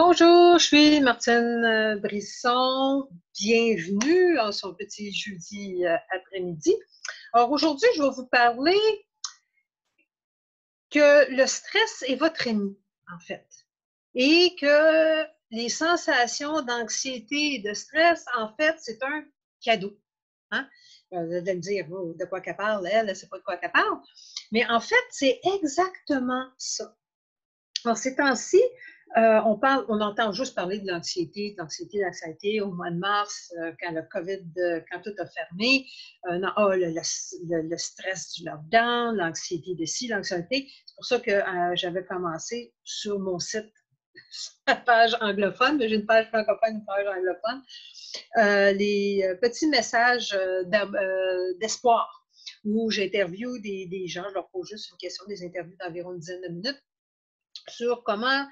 Bonjour, je suis Martine Brisson. Bienvenue en son petit jeudi après-midi. Alors aujourd'hui, je vais vous parler que le stress est votre ennemi, en fait, et que les sensations d'anxiété et de stress, en fait, c'est un cadeau. Hein? Vous allez me dire, oh, de quoi qu'elle parle, elle ne sait pas de quoi qu'elle parle. Mais en fait, c'est exactement ça. En ces temps-ci, on entend juste parler de l'anxiété au mois de mars, quand le COVID, quand tout a fermé. Non, le stress du lockdown, l'anxiété de ci, l'anxiété. C'est pour ça que j'avais commencé sur mon site, la page anglophone, mais j'ai une page francophone, une page anglophone, les petits messages d'espoir, où j'interviewe des gens, je leur pose juste une question, des interviews d'environ une dizaine de minutes, sur comment,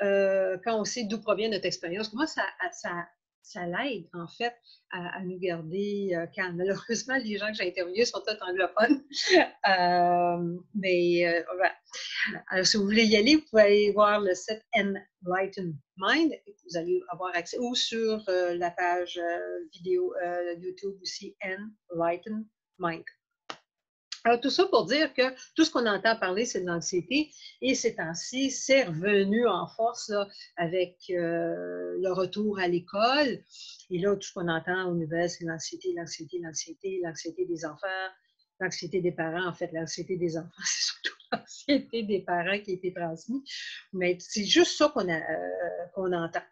quand on sait d'où provient notre expérience, comment ça l'aide, en fait, à nous garder calmes. Malheureusement, les gens que j'ai interviewés sont tous anglophones. Voilà. Alors, si vous voulez y aller, vous pouvez aller voir le site Enlightened Mind. Vous allez avoir accès, ou sur la page vidéo YouTube aussi, Enlightened Mind. Alors, tout ça pour dire que tout ce qu'on entend parler, c'est de l'anxiété. Et ces temps-ci, c'est revenu en force là, avec le retour à l'école. Et là, tout ce qu'on entend aux nouvelles, c'est l'anxiété, l'anxiété, l'anxiété, l'anxiété des enfants, l'anxiété des parents. En fait, l'anxiété des enfants, c'est surtout l'anxiété des parents qui a été transmise. Mais c'est juste ça qu'on entend.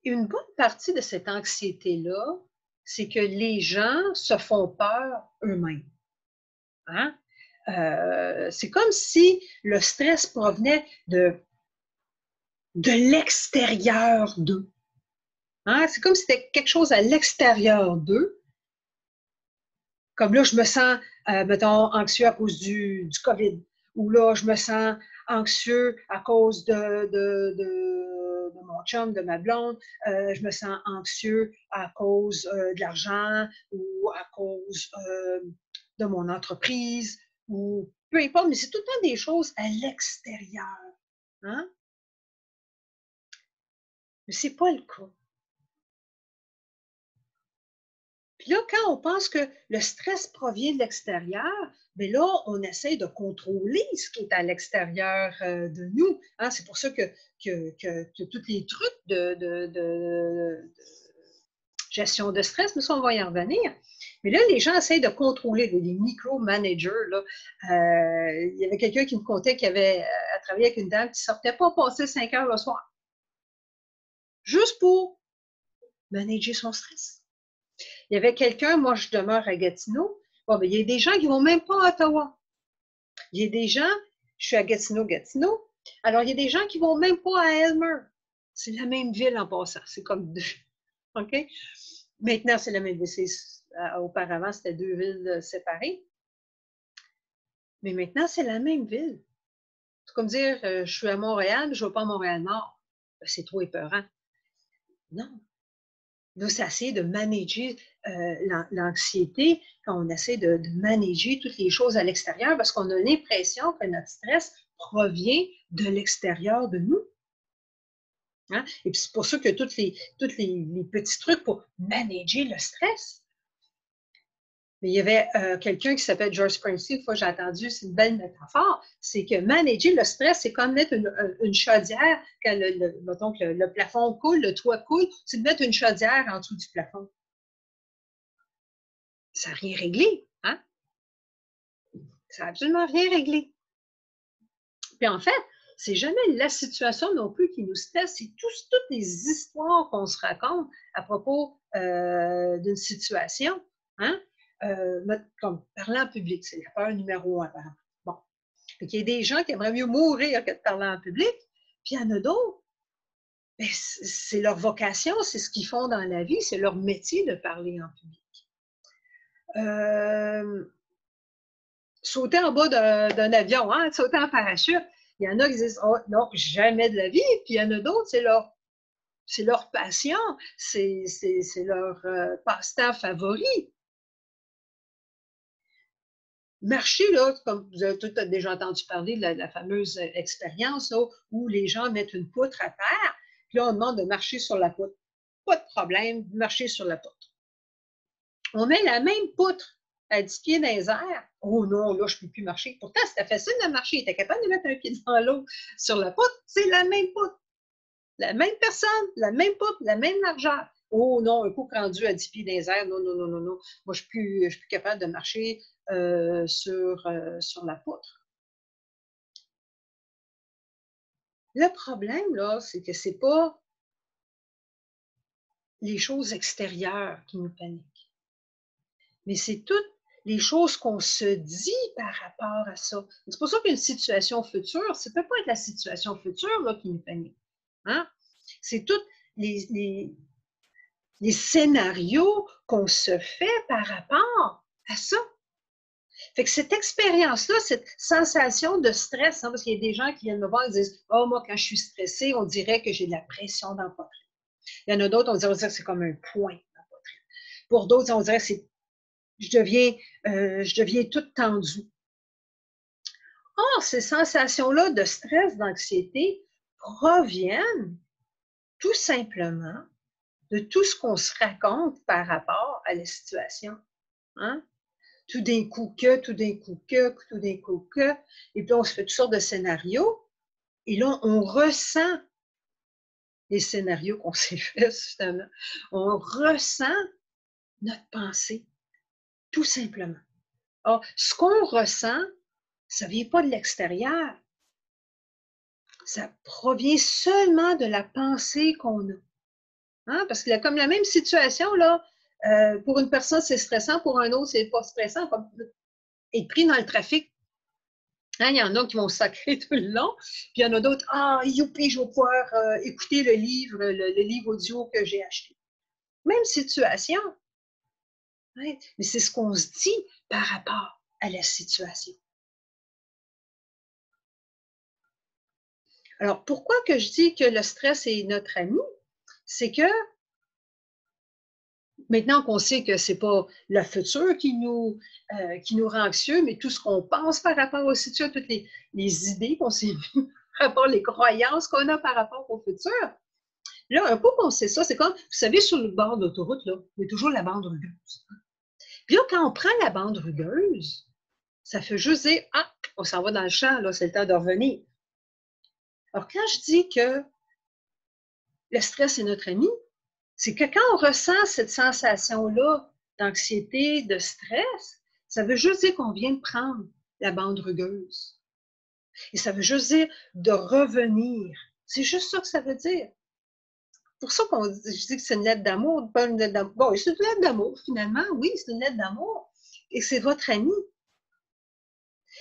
Une bonne partie de cette anxiété-là, c'est que les gens se font peur eux-mêmes. Hein? C'est comme si le stress provenait de l'extérieur d'eux. Hein? C'est comme si c'était quelque chose à l'extérieur d'eux. Comme là, je me sens, mettons, anxieux à cause du COVID. Ou là, je me sens anxieux à cause de mon chum, de ma blonde. Je me sens anxieux à cause de l'argent ou à cause de mon entreprise ou peu importe, mais c'est tout le temps des choses à l'extérieur. Hein? Mais ce n'est pas le cas. Puis là, quand on pense que le stress provient de l'extérieur, bien là, on essaie de contrôler ce qui est à l'extérieur de nous. Hein? C'est pour ça que tous les trucs de gestion de stress, nous, on va y en revenir. Mais là, les gens essayent de contrôler, les micro-managers. Il y avait quelqu'un qui me contait qu'il avait travaillé avec une dame qui ne sortait pas passer 5 heures le soir, juste pour manager son stress. Il y avait quelqu'un, moi je demeure à Gatineau, bon, ben, il y a des gens qui ne vont même pas à Ottawa. Il y a des gens, je suis à Gatineau, alors il y a des gens qui ne vont même pas à Aylmer. C'est la même ville en passant, c'est comme deux. OK? Maintenant, c'est la même ville. Auparavant, c'était deux villes séparées. Mais maintenant, c'est la même ville. C'est comme dire, je suis à Montréal, je ne vais pas à Montréal-Nord. Ben, c'est trop épeurant. Non. Là, c'est essayer de manager l'anxiété quand on essaie de manager toutes les choses à l'extérieur parce qu'on a l'impression que notre stress provient de l'extérieur de nous. Hein? Et puis c'est pour ça que tous les petits trucs pour manager le stress. Mais il y avait quelqu'un qui s'appelle George Springsteen, une fois j'ai entendu, c'est une belle métaphore, c'est que manager le stress, c'est comme mettre une chaudière, quand mettons que le plafond coule, le toit coule, c'est de mettre une chaudière en dessous du plafond. Ça n'a rien réglé, hein? Ça n'a absolument rien réglé. Puis en fait, c'est jamais la situation non plus qui nous stresse, c'est toutes les histoires qu'on se raconte à propos d'une situation, hein? Comme parler en public, c'est la peur numéro 1, par exemple. Bon. Il y a des gens qui aimeraient mieux mourir que de parler en public, puis il y en a d'autres. C'est leur vocation, c'est ce qu'ils font dans la vie, c'est leur métier de parler en public. Sauter en bas d'un avion, hein, sauter en parachute, il y en a qui disent oh, non, jamais de la vie, puis il y en a d'autres, c'est leur passion, c'est leur passe-temps favori. marcher, là, comme vous avez tout déjà entendu parler de la fameuse expérience là, où les gens mettent une poutre à terre, puis là, on demande de marcher sur la poutre. Pas de problème, marcher sur la poutre. On met la même poutre à 10 pieds dans les airs. Oh non, là, je ne peux plus marcher. Pourtant, c'était facile de marcher. Il était capable de mettre un pied dans l'autre sur la poutre. C'est la même poutre. La même personne, la même poutre, la même largeur. Oh non, un coup rendu à 10 pieds dans les airs, non, non, non, non, non. Moi, je ne suis plus capable de marcher sur la poutre. Le problème, là, c'est que ce n'est pas les choses extérieures qui nous paniquent, mais c'est toutes les choses qu'on se dit par rapport à ça. C'est pour ça qu'une situation future, ça ne peut pas être la situation future là, qui nous panique. Hein? C'est tous les scénarios qu'on se fait par rapport à ça. Fait que cette expérience-là, cette sensation de stress, hein, parce qu'il y a des gens qui viennent me voir et disent « Oh, moi, quand je suis stressée, on dirait que j'ai de la pression dans le poitrine. » Il y en a d'autres, on dirait que c'est comme un point dans le poitrine. Pour d'autres, on dirait que je deviens toute tendue. Or, ces sensations-là de stress, d'anxiété proviennent tout simplement de tout ce qu'on se raconte par rapport à la situation. Hein? Tout d'un coup que, tout d'un coup que, tout d'un coup que, et puis on se fait toutes sortes de scénarios, et là, on ressent les scénarios qu'on s'est fait, justement. On ressent notre pensée, tout simplement. Or, ce qu'on ressent, ça ne vient pas de l'extérieur. Ça provient seulement de la pensée qu'on a. Hein? Parce que comme la même situation, là, pour une personne, c'est stressant, pour un autre, c'est pas stressant. Comme être pris dans le trafic. Hein, il y en a qui vont sacrer tout le long, puis il y en a d'autres, ah, youpi, je vais pouvoir écouter le livre audio que j'ai acheté. Même situation. Hein? Mais c'est ce qu'on se dit par rapport à la situation. Alors, pourquoi que je dis que le stress est notre ami? C'est que maintenant qu'on sait que ce n'est pas le futur qui nous rend anxieux, mais tout ce qu'on pense par rapport au futur, toutes les idées qu'on s'est vues par rapport, les croyances qu'on a par rapport au futur. Là, un coup qu'on sait ça, c'est comme, vous savez, sur le bord de l'autoroute, là, il y a toujours la bande rugueuse. Puis là, quand on prend la bande rugueuse, ça fait juste dire, ah, on s'en va dans le champ, là, c'est le temps de revenir. Alors, quand je dis que le stress est notre ami, c'est que quand on ressent cette sensation-là d'anxiété, de stress, ça veut juste dire qu'on vient de prendre la bande rugueuse. Et ça veut juste dire de revenir. C'est juste ça que ça veut dire. Pour ça je dis que c'est une lettre d'amour, pas une lettre d'amour. Bon, c'est une lettre d'amour, finalement, oui, c'est une lettre d'amour. Et c'est votre ami.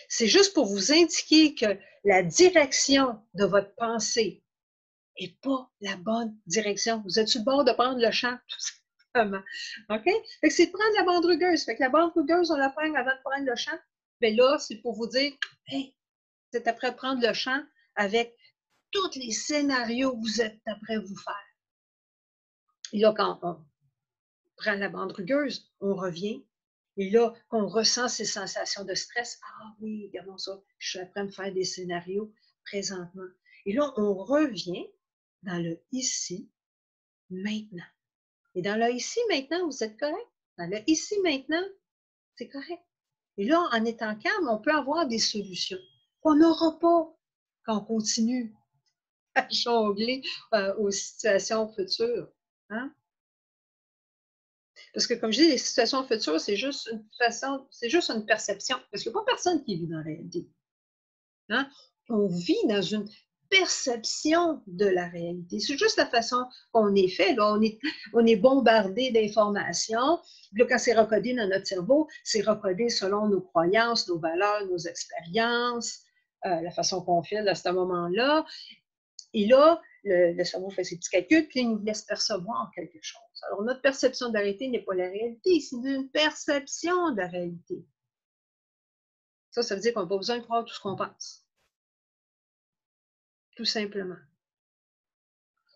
C'est juste pour vous indiquer que la direction de votre pensée n'est pas la bonne direction. Vous êtes sur le bord de prendre le champ, tout simplement. OK? Fait que c'est de prendre la bande rugueuse. Fait que la bande rugueuse, on la prend avant de prendre le champ. Mais là, c'est pour vous dire, hey, vous êtes après prendre le champ avec tous les scénarios que vous êtes après vous faire. Et là, quand on prend la bande rugueuse, on revient. Et là, qu'on ressent ces sensations de stress, ah oui, regardons ça, je suis après me faire des scénarios présentement. Et là, on revient dans le ici, maintenant. Et dans le ici, maintenant, vous êtes correct. Dans le ici, maintenant, c'est correct. Et là, en étant calme, on peut avoir des solutions qu'on n'aura pas quand on continue à jongler aux situations futures. Hein? Parce que, comme je dis, les situations futures, c'est juste une façon, c'est juste une perception. Parce qu'il n'y a pas personne qui vit dans la réalité. Hein? On vit dans une perception de la réalité. C'est juste la façon qu'on est fait. Là, on est bombardé d'informations. Là, quand c'est recodé dans notre cerveau, c'est recodé selon nos croyances, nos valeurs, nos expériences, la façon qu'on fait à ce moment-là. Et là, le cerveau fait ses petits calculs, puis il nous laisse percevoir quelque chose. Alors, notre perception de la réalité n'est pas la réalité, c'est une perception de la réalité. Ça veut dire qu'on n'a pas besoin de croire tout ce qu'on pense. Tout simplement.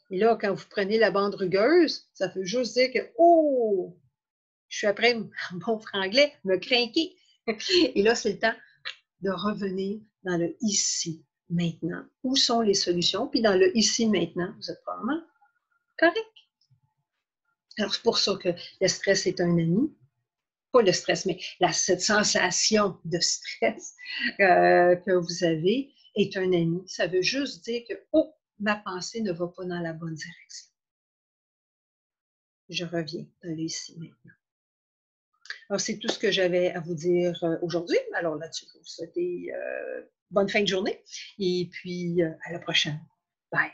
Et là, quand vous prenez la bande rugueuse, ça veut juste dire que, oh, je suis après, bon franglais, me craquer. Et là, c'est le temps de revenir dans le ici, maintenant. Où sont les solutions? Puis dans le ici, maintenant, vous êtes probablement correct. Alors, c'est pour ça que le stress est un ami. Pas le stress, mais cette sensation de stress que vous avez est un ami. Ça veut juste dire que, oh, ma pensée ne va pas dans la bonne direction. Je reviens dans le ici, maintenant. Alors, c'est tout ce que j'avais à vous dire aujourd'hui. Alors là-dessus, je vous souhaite bonne fin de journée et puis à la prochaine. Bye.